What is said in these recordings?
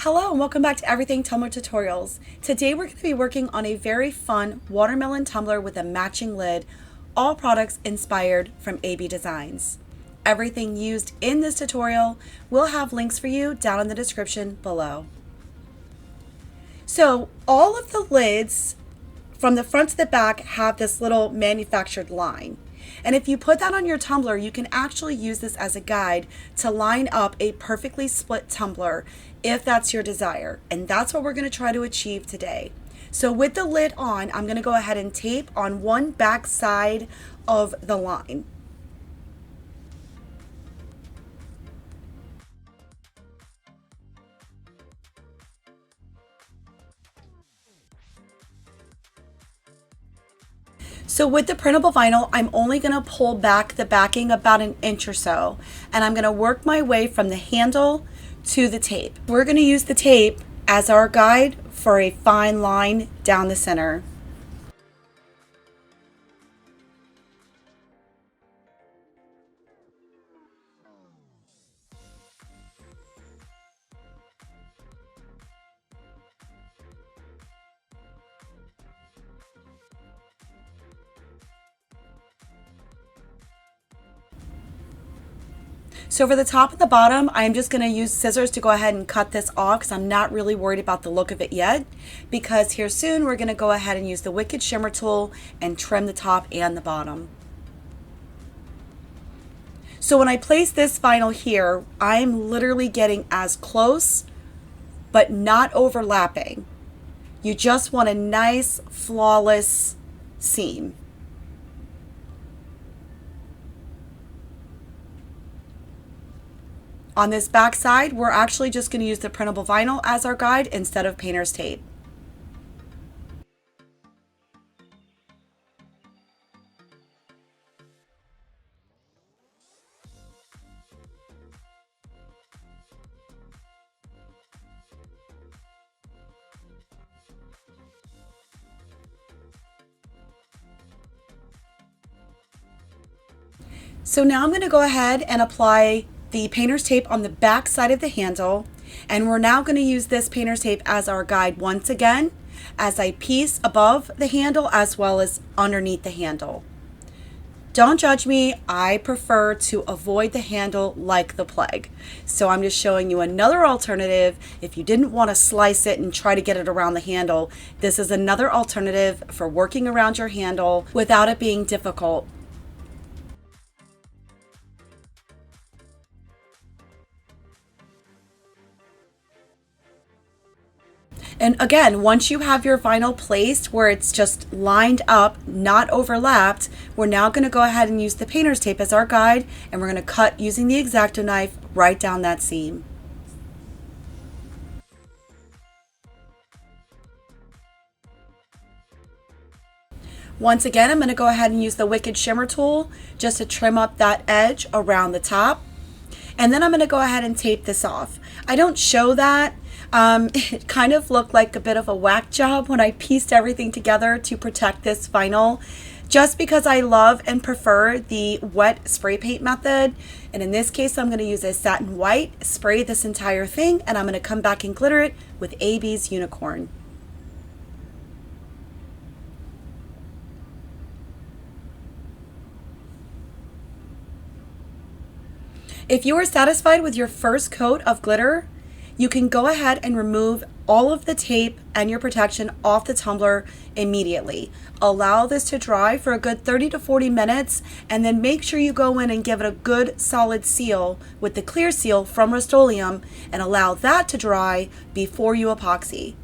Hello and welcome back to Everything Tumbler Tutorials. Today we're going to be working on a very fun watermelon tumbler with a matching lid, all products inspired from AB Designs. Everything used in this tutorial will have links for you down in the description below. So all of the lids from the front to the back have this little manufactured line. And if you put that on your tumbler, you can actually use this as a guide to line up a perfectly split tumbler if that's your desire. And that's what we're going to try to achieve today. So with the lid on, I'm going to go ahead and tape on one back side of the line. So with the printable vinyl, I'm only going to pull back the backing about an inch or so, and I'm going to work my way from the handle to the tape. We're going to use the tape as our guide for a fine line down the center. So for the top and the bottom, I'm just going to use scissors to go ahead and cut this off because I'm not really worried about the look of it yet, because here soon we're going to go ahead and use the Wicked Shimmer tool and trim the top and the bottom. So when I place this vinyl here, I'm literally getting as close but not overlapping. You just want a nice flawless seam. On this back side, we're actually just going to use the printable vinyl as our guide instead of painter's tape. So now I'm going to go ahead and apply the painter's tape on the back side of the handle, and we're now going to use this painter's tape as our guide once again as I piece above the handle as well as underneath the handle. Don't judge me, I prefer to avoid the handle like the plague. So I'm just showing you another alternative. If you didn't want to slice it and try to get it around the handle, this is another alternative for working around your handle without it being difficult. And again, once you have your vinyl placed where it's just lined up, not overlapped, we're now going to go ahead and use the painter's tape as our guide, and we're going to cut using the X-Acto knife right down that seam. Once again, I'm going to go ahead and use the Wicked Shimmer tool just to trim up that edge around the top. And then I'm going to go ahead and tape this off. I don't show that. It kind of looked like a bit of a whack job when I pieced everything together to protect this vinyl, just because I love and prefer the wet spray paint method. And in this case, I'm going to use a satin white, spray this entire thing, and I'm going to come back and glitter it with AB's Unicorn. If you are satisfied with your first coat of glitter, you can go ahead and remove all of the tape and your protection off the tumbler immediately. Allow this to dry for a good 30 to 40 minutes, and then make sure you go in and give it a good solid seal with the clear seal from Rust-Oleum, and allow that to dry before you epoxy.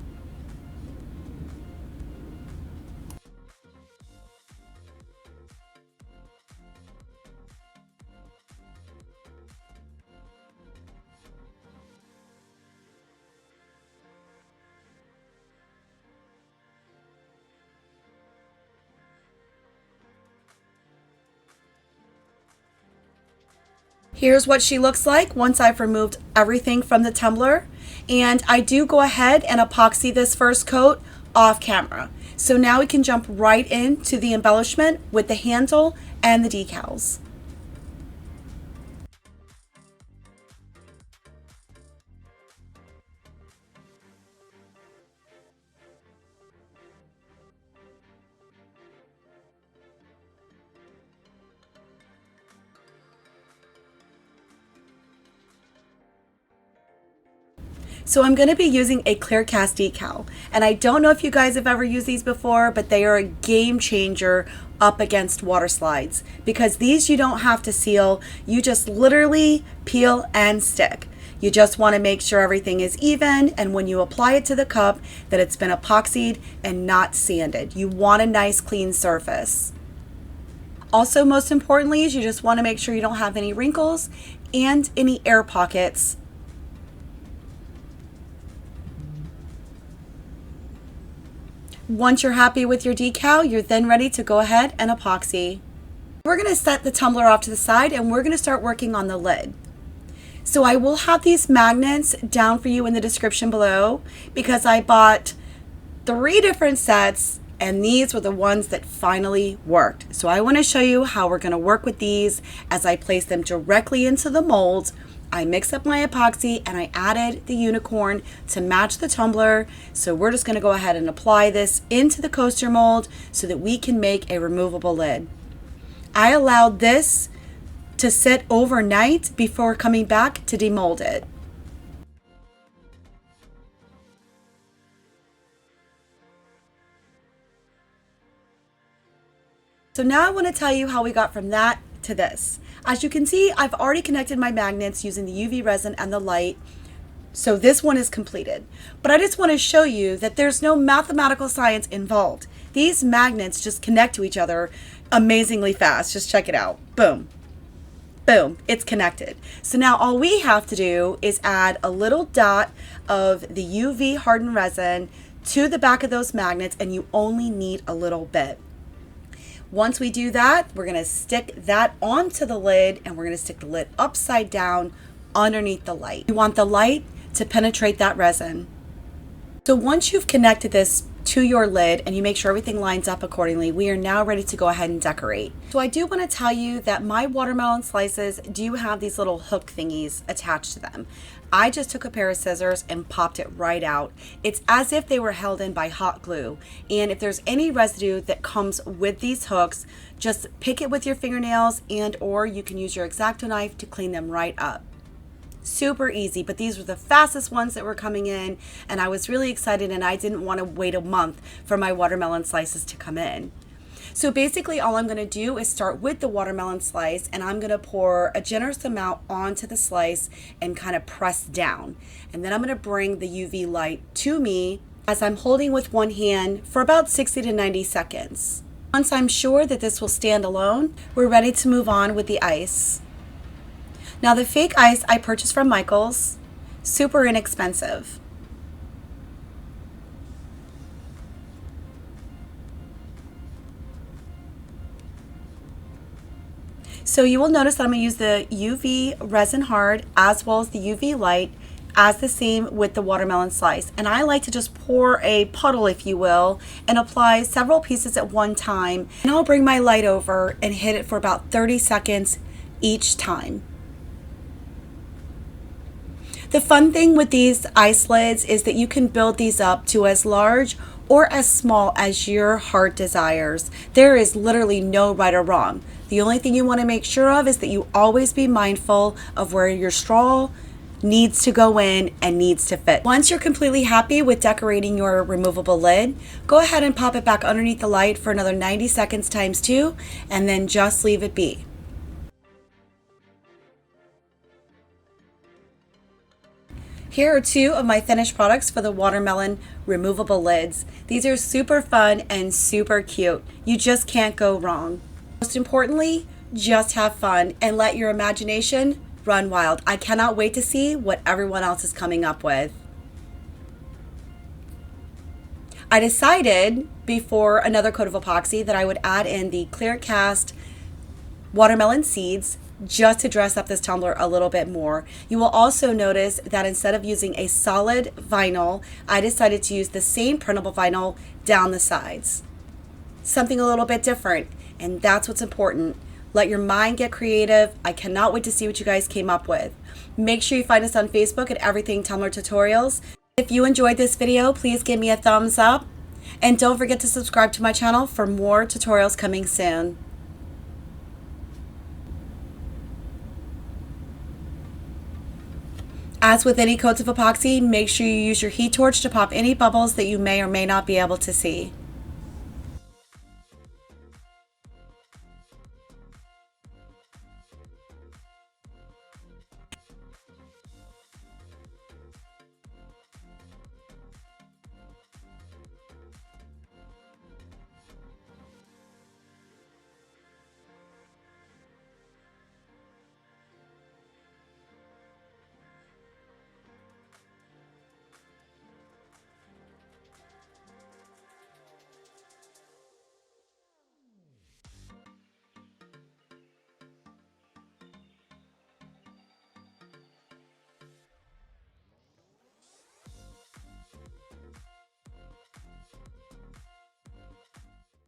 Here's what she looks like once I've removed everything from the tumbler. And I do go ahead and epoxy this first coat off camera. So now we can jump right into the embellishment with the handle and the decals. So I'm going to be using a clear cast decal, and I don't know if you guys have ever used these before, but they are a game changer up against water slides, because these you don't have to seal, you just literally peel and stick. You just want to make sure everything is even, and when you apply it to the cup that it's been epoxied and not sanded. You want a nice clean surface. Also, most importantly, is you just want to make sure you don't have any wrinkles and any air pockets. Once you're happy with your decal, you're then ready to go ahead and epoxy. We're going to set the tumbler off to the side and we're going to start working on the lid. So I will have these magnets down for you in the description below, because I bought 3 different sets and these were the ones that finally worked. So I want to show you how we're going to work with these as I place them directly into the mold. I mix up my epoxy and I added the unicorn to match the tumbler. So we're just going to go ahead and apply this into the coaster mold so that we can make a removable lid. I allowed this to sit overnight before coming back to demold it. So now I want to tell you how we got from that to this. As you can see, I've already connected my magnets using the UV resin and the light. So this one is completed. But I just want to show you that there's no mathematical science involved. These magnets just connect to each other amazingly fast. Just check it out. Boom. Boom, it's connected. So now all we have to do is add a little dot of the UV hardened resin to the back of those magnets, and you only need a little bit. Once we do that, we're going to stick that onto the lid, and we're going to stick the lid upside down underneath the light. You want the light to penetrate that resin. So once you've connected this to your lid and you make sure everything lines up accordingly, we are now ready to go ahead and decorate. So I do want to tell you that my watermelon slices do have these little hook thingies attached to them. I just took a pair of scissors and popped it right out. It's as if they were held in by hot glue. And if there's any residue that comes with these hooks, just pick it with your fingernails, and or you can use your X-Acto knife to clean them right up. Super easy, but these were the fastest ones that were coming in, and I was really excited, and I didn't want to wait a month for my watermelon slices to come in. So basically all I'm going to do is start with the watermelon slice, and I'm going to pour a generous amount onto the slice and kind of press down. And then I'm going to bring the UV light to me as I'm holding with one hand for about 60 to 90 seconds. Once I'm sure that this will stand alone, we're ready to move on with the ice. Now the fake ice I purchased from Michael's, super inexpensive. So you will notice that I'm going to use the UV Resin Hard as well as the UV Light, as the same with the watermelon slice. And I like to just pour a puddle, if you will, and apply several pieces at one time. And I'll bring my light over and hit it for about 30 seconds each time. The fun thing with these ice lids is that you can build these up to as large or as small as your heart desires. There is literally no right or wrong. The only thing you want to make sure of is that you always be mindful of where your straw needs to go in and needs to fit. Once you're completely happy with decorating your removable lid, go ahead and pop it back underneath the light for another 90 seconds times 2, and then just leave it be. Here are 2 of my finished products for the watermelon removable lids. These are super fun and super cute. You just can't go wrong. Most importantly, just have fun and let your imagination run wild. I cannot wait to see what everyone else is coming up with. I decided before another coat of epoxy that I would add in the clear cast watermelon seeds just to dress up this tumbler a little bit more. You will also notice that instead of using a solid vinyl, I decided to use the same printable vinyl down the sides. Something a little bit different, and that's what's important. Let your mind get creative. I cannot wait to see what you guys came up with. Make sure you find us on Facebook at Everything Tumbler Tutorials. If you enjoyed this video, please give me a thumbs up, and don't forget to subscribe to my channel for more tutorials coming soon. As with any coats of epoxy, make sure you use your heat torch to pop any bubbles that you may or may not be able to see.